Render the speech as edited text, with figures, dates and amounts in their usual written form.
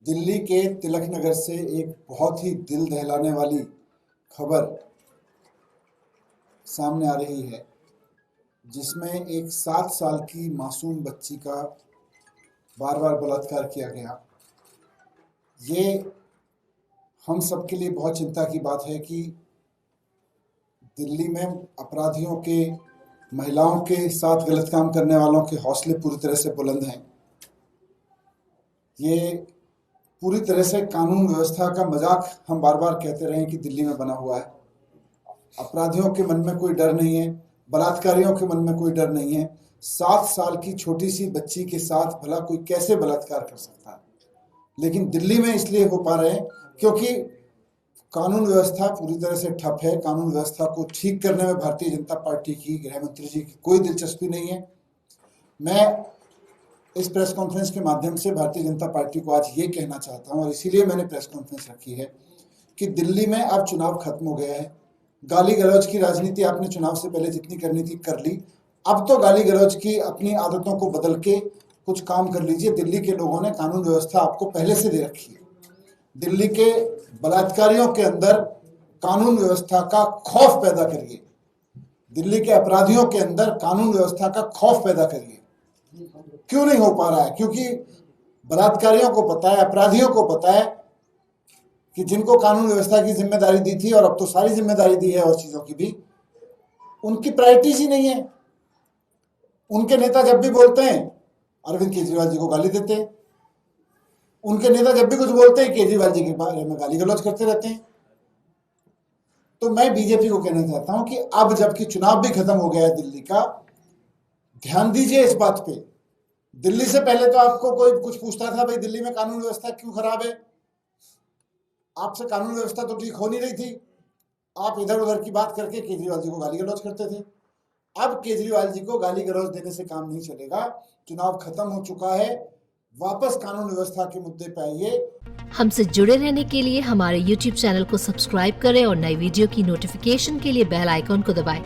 दिल्ली के तिलक नगर से एक बहुत ही दिल दहलाने वाली खबर सामने आ रही है, जिसमें एक 7 साल की मासूम बच्ची का बार बार बलात्कार किया गया। ये हम सब के लिए बहुत चिंता की बात है कि दिल्ली में अपराधियों के, महिलाओं के साथ गलत काम करने वालों के हौसले पूरी तरह से बुलंद हैं। ये पूरी तरह से कानून व्यवस्था का मजाक हम बार बार कहते रहे कि दिल्ली में बना हुआ है। अपराधियों के मन में कोई डर नहीं है, बलात्कारियों के मन में कोई डर नहीं है। 7 साल की छोटी सी बच्ची के साथ भला कोई कैसे बलात्कार कर सकता है? लेकिन दिल्ली में इसलिए हो पा रहे हैं क्योंकि कानून व्यवस्था पूरी तरह से ठप है। कानून व्यवस्था को ठीक करने में भारतीय जनता पार्टी की, गृह मंत्री जी की कोई दिलचस्पी नहीं है। मैं इस प्रेस कॉन्फ्रेंस के माध्यम से भारतीय जनता पार्टी को आज ये कहना चाहता हूं, और इसीलिए मैंने प्रेस कॉन्फ्रेंस रखी है, कि दिल्ली में अब चुनाव खत्म हो गया है। गाली गलौज की राजनीति आपने चुनाव से पहले जितनी करनी थी कर ली। अब तो गाली गलौज की अपनी आदतों को बदल के कुछ काम कर लीजिए। दिल्ली के लोगों ने कानून व्यवस्था आपको पहले से दे रखी है। दिल्ली के बलात्कारियों के अंदर कानून व्यवस्था का खौफ पैदा करिए। दिल्ली के अपराधियों के अंदर कानून व्यवस्था का खौफ पैदा करिए। क्यों नहीं हो पा रहा है? क्योंकि बलात्कारियों को पता है, अपराधियों को पता है कि जिनको कानून व्यवस्था की जिम्मेदारी दी थी, और अब तो सारी जिम्मेदारी दी है और चीजों की भी, उनकी प्रायोरिटीज ही नहीं है। उनके नेता जब भी बोलते हैं अरविंद केजरीवाल जी को गाली देते हैं। उनके नेता जब भी कुछ बोलते हैं केजरीवाल जी के बारे में गाली गलौज करते रहते हैं। तो मैं बीजेपी को कहना चाहता हूं कि अब जबकि चुनाव भी खत्म हो गया है दिल्ली का, ध्यान दीजिए इस बात पे। दिल्ली से पहले तो आपको कोई कुछ पूछता था, भाई दिल्ली में कानून व्यवस्था क्यों खराब है? आपसे कानून व्यवस्था तो ठीक हो नहीं रही थी। आप इधर उधर की बात करके केजरीवाल जी को गाली गलौज करते थे। अब केजरीवाल जी को गाली गलौज देने से काम नहीं चलेगा। चुनाव खत्म हो चुका है, वापस कानून व्यवस्था के मुद्दे पे आइए। हमसे जुड़े रहने के लिए हमारे YouTube चैनल को सब्सक्राइब करें और नई वीडियो की नोटिफिकेशन के लिए बेल आइकॉन को दबाएं।